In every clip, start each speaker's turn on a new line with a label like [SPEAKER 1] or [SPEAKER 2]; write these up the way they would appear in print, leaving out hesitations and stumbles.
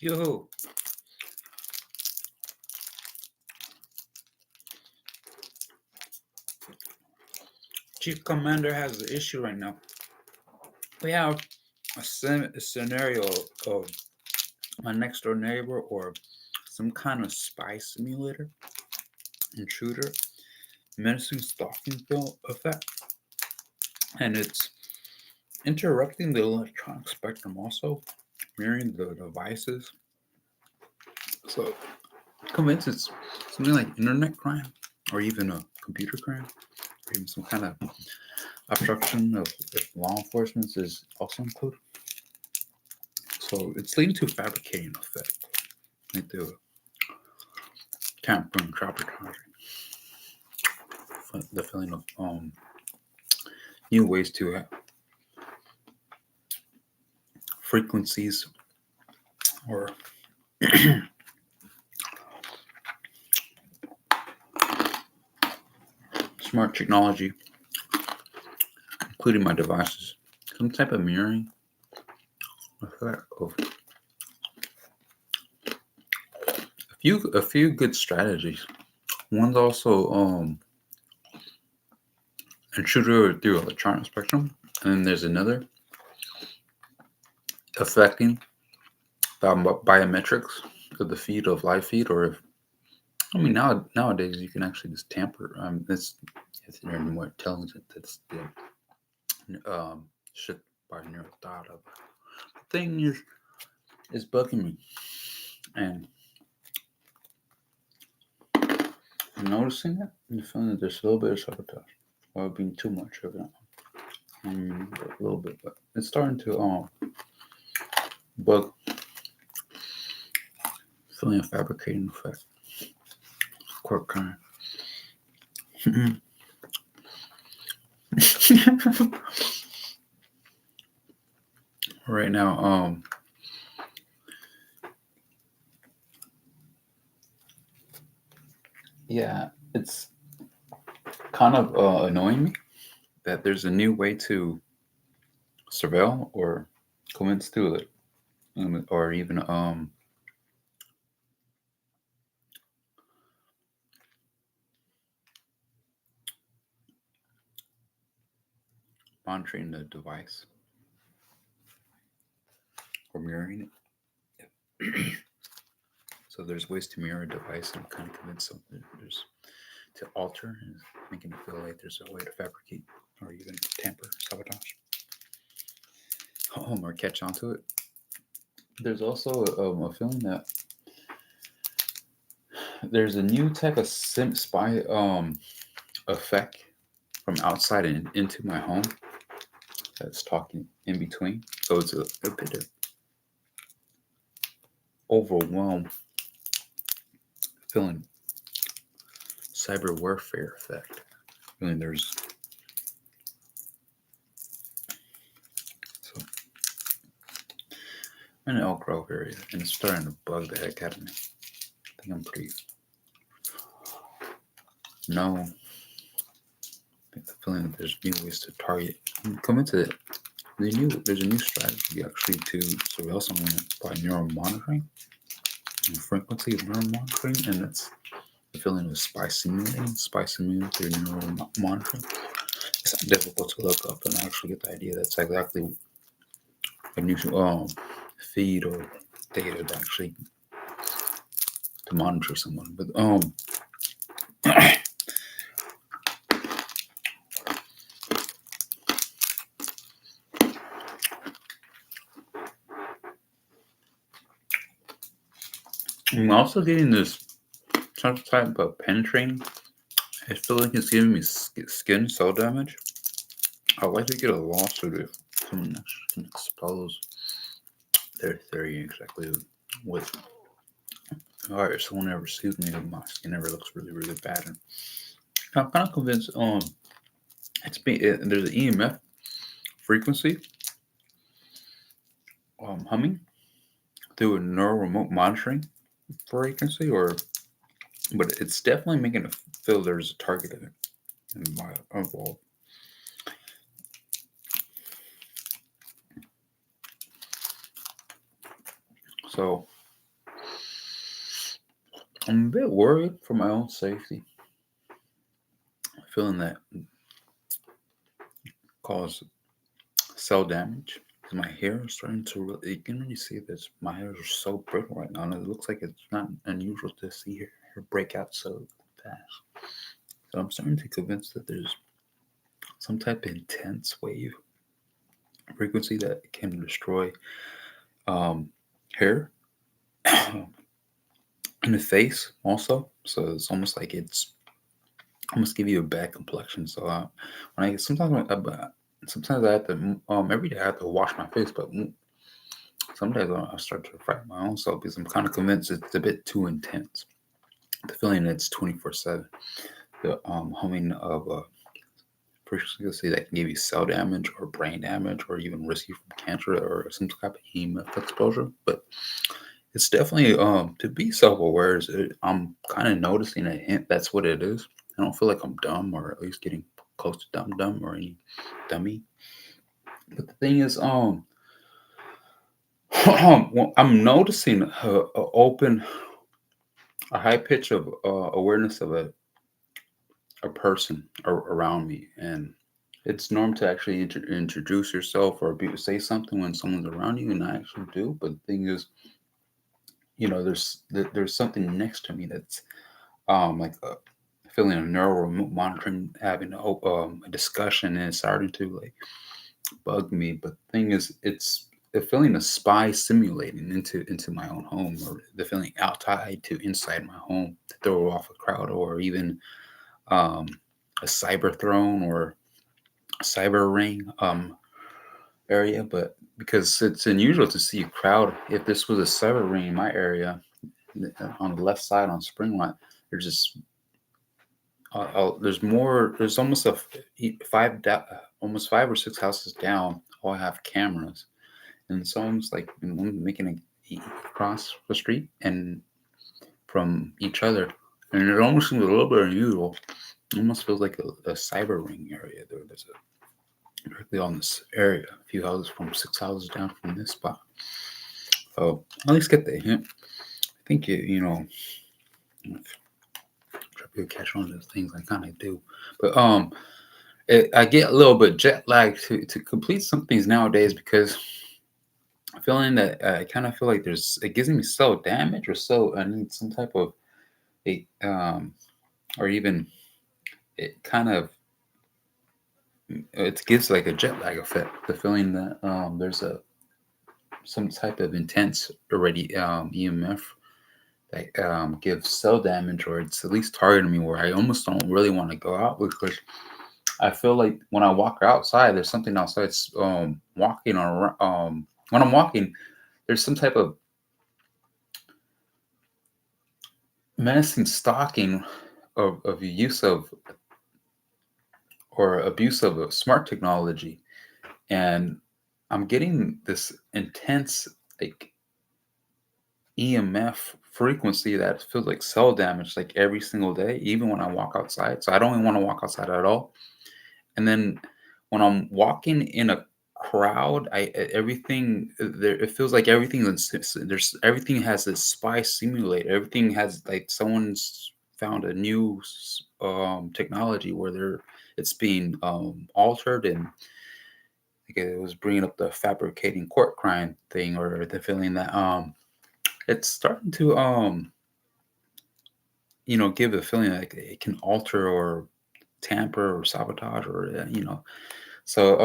[SPEAKER 1] Yo, Chief Commander has an issue right now. We have a scenario of my next door neighbor or some kind of spy simulator, intruder, menacing stalking film effect, and it's interrupting the electronic spectrum also, mirroring the devices. So, I'm convinced it's something like internet crime or even a computer crime or even some kind of obstruction of if law enforcement is also included. So it's leading to fabricating effect, like the tampering, sabotaging, the feeling of new ways to frequencies or smart technology, including my devices, some type of mirroring effect of a few good strategies. One's also intruder through electronic spectrum, and then there's another affecting biometrics of the feed of live feed, or if I mean nowadays you can actually just tamper. It's they're more intelligent. That's the shit by never thought of. The thing is bugging me, and I'm noticing it. I'm feeling that there's a little bit of sabotage, or being too much of it. A little bit, but it's starting to bug. Feeling a fabricating effect. Quite kind. Right now, yeah, it's kind of annoying me that there's a new way to surveil or convince to it, or even monitoring the device or mirroring it. So there's ways to mirror a device and kind of convince them that there's to alter and making it feel like there's a way to fabricate or even tamper, sabotage, or catch onto it. There's also a feeling that there's a new type of spy effect from outside and into my home that's talking in between. So it's a bit of overwhelmed feeling cyber warfare effect. Feeling there's so I'm in Elk Grove area and it's starting to bug the heck out of me. I think I'm pretty no. The feeling that there's new ways to target. Come into it. There's a new strategy actually to surveil someone by neural monitoring and frequency of neural monitoring, and that's the feeling of spy simulating through neural monitoring. It's not difficult to look up and actually get the idea. That's exactly a new feed or data to actually to monitor someone. But I'm also getting this type of penetrating. I feel like it's giving me skin cell damage. I'd like to get a lawsuit if someone actually can expose their theory exactly with. Alright, if someone ever sues me, my skin ever looks really, really bad. And I'm kind of convinced there's an EMF frequency humming through a neural remote monitoring frequency, but it's definitely making it feel there's a target in it involved. So I'm a bit worried for my own safety, feeling that cause cell damage. 'Cause my hair is starting to really, you can really see this. My hair is so brittle right now, and it looks like it's not unusual to see hair break out so fast. So I'm starting to be convinced that there's some type of intense wave frequency that can destroy um, hair in the face also. So it's almost like it's almost give you a bad complexion. So when I sometimes I have to every day I have to wash my face, but sometimes I start to fight my own self because I'm kind of convinced it's a bit too intense. The feeling that it's 24/7, the humming of frequency that can give you cell damage or brain damage or even risk you from cancer or some type of EMF exposure. But it's definitely to be self-aware. I'm kind of noticing a hint that's what it is. I don't feel like I'm dumb or at least getting close to dumb or any dummy. But the thing is, well, I'm noticing a high pitch of awareness of a person around me, and it's normal to actually introduce yourself or say something when someone's around you, and I actually do. But the thing is, there's something next to me that's like feeling a neural monitoring, having a discussion, and it's starting to like bug me. But the thing is, it's the feeling of spy simulating into my own home, or the feeling outside to inside my home to throw off a crowd, or even um, a cyber throne or a cyber ring area. But because it's unusual to see a crowd, if this was a cyber ring in my area on the left side on Springline, there's just there's more. There's almost almost 5 or 6 houses down. All have cameras, and it's almost like one making across the street and from each other, and it almost seems a little bit unusual. It almost feels like a cyber ring area. There's a directly on this area, a few houses from 6 houses down from this spot. So at least get the hint. I think try to catch on to things I kind of do, but I get a little bit jet lagged to complete some things nowadays because feeling that I kind of feel like it gives me cell damage or so I need some type of a or even it kind of it gives like a jet lag effect. The feeling that there's some type of intense already EMF that gives cell damage, or it's at least targeting me where I almost don't really want to go out because I feel like when I walk outside, there's something outside walking around. When I'm walking, there's some type of menacing stalking of use of or abuse of a smart technology, and I'm getting this intense like EMF frequency that feels like cell damage like every single day, even when I walk outside. So I don't even want to walk outside at all. And then when I'm walking in a crowd, everything there it feels like there's everything has this spy simulator. Everything has like someone's found a new technology where it's being altered, and like it was bringing up the fabricating court crime thing, or the feeling that it's starting to give a feeling like it can alter or tamper or sabotage or so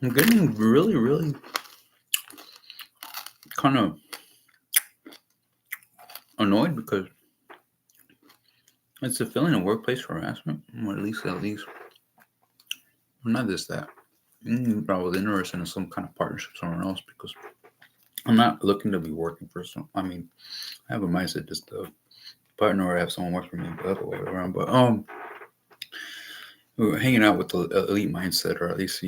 [SPEAKER 1] I'm getting really really kind of annoyed because it's a feeling of workplace harassment, or at least not just that. I was interested in some kind of partnership somewhere else because I'm not looking to be working for some. I mean, I have a mindset just to partner or have someone work for me the other way around. But we were hanging out with the elite mindset, or at least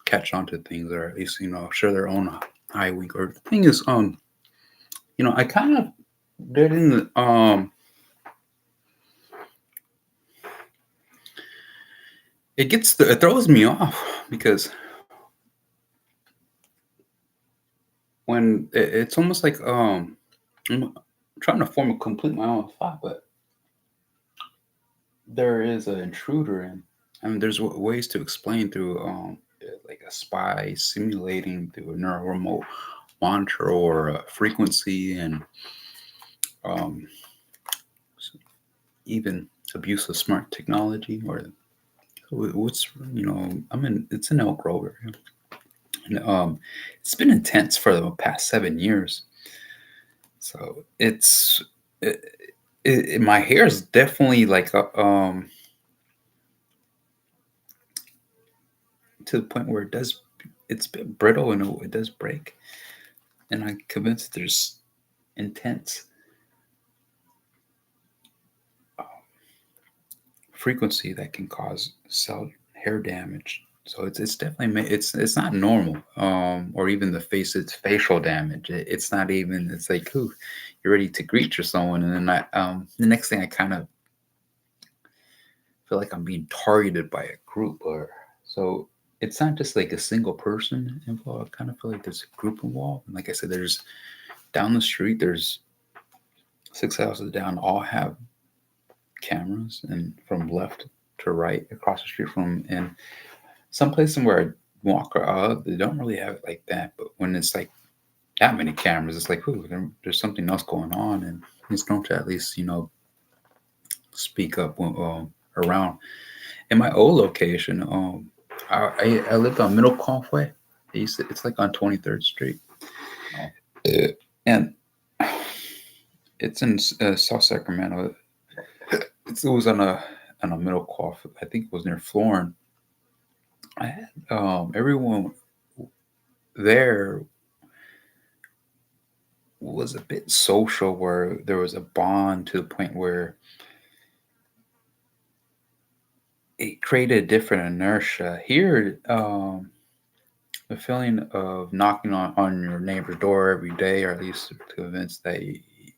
[SPEAKER 1] catch on to things, or at least share their own high week. Or the thing is, I kind of didn't it throws me off because when it's almost like I'm trying to form a complete my own thought, but there is an intruder, and I mean, there's ways to explain through like a spy simulating through a neural remote monitor or a frequency, and um, even abuse of smart technology or what's I'm in it's in Elk Grove area. And it's been intense for the past 7 years. So it, my hair is definitely like to the point where it's a bit brittle and it does break. And I'm convinced there's intense uh, frequency that can cause cell hair damage. So it's definitely it's not normal. Or even the it's facial damage. It's not even. It's like, ooh, you're ready to greet your someone, and then the next thing I kind of feel like I'm being targeted by a group, or so it's not just like a single person involved. I kind of feel like there's a group involved. And like I said, there's down the street, there's 6 houses down, all have cameras, and from left to right across the street from, and some places where I walk they don't really have it like that. But when it's like that many cameras, it's like, ooh, there's something else going on, and it's going to at least speak up around. In my old location, I lived on Middle Causeway. It's like on 23rd Street, and it's in South Sacramento. It was on a Middle Causeway. I think it was near Florin. I had everyone there was a bit social, where there was a bond to the point where it created a different inertia. Here, the feeling of knocking on your neighbor's door every day, or at least to convince that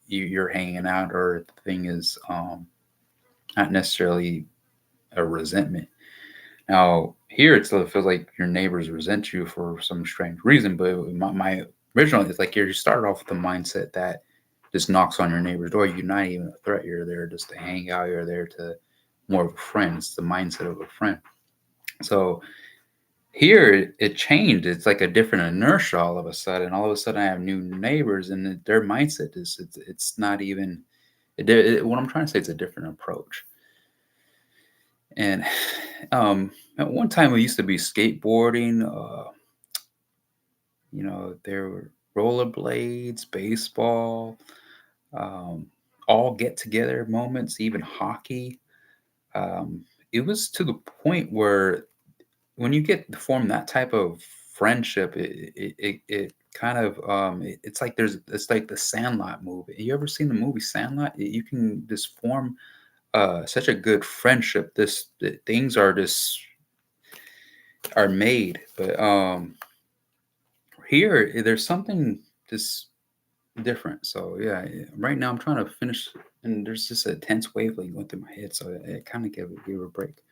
[SPEAKER 1] you're hanging out, or the thing is not necessarily a resentment. Now, here it still feels like your neighbors resent you for some strange reason, but my original is like you started off with the mindset that just knocks on your neighbor's door. You're not even a threat. You're there just to hang out. You're there to more of a friend. It's the mindset of a friend. So here it changed. It's like a different inertia all of a sudden. All of a sudden, I have new neighbors, and their mindset is it's not even. What I'm trying to say is a different approach. And at one time, it used to be skateboarding. There were rollerblades, baseball, um, all get together moments, even hockey. Um, it was to the point where when you get to form that type of friendship, it kind of it's like it's like the Sandlot movie. You ever seen the movie Sandlot? You can just form such a good friendship. Things are just are made, but here there's something just different. So yeah, right now I'm trying to finish, and there's just a tense wavelength going through my head, so it kind of gave a break.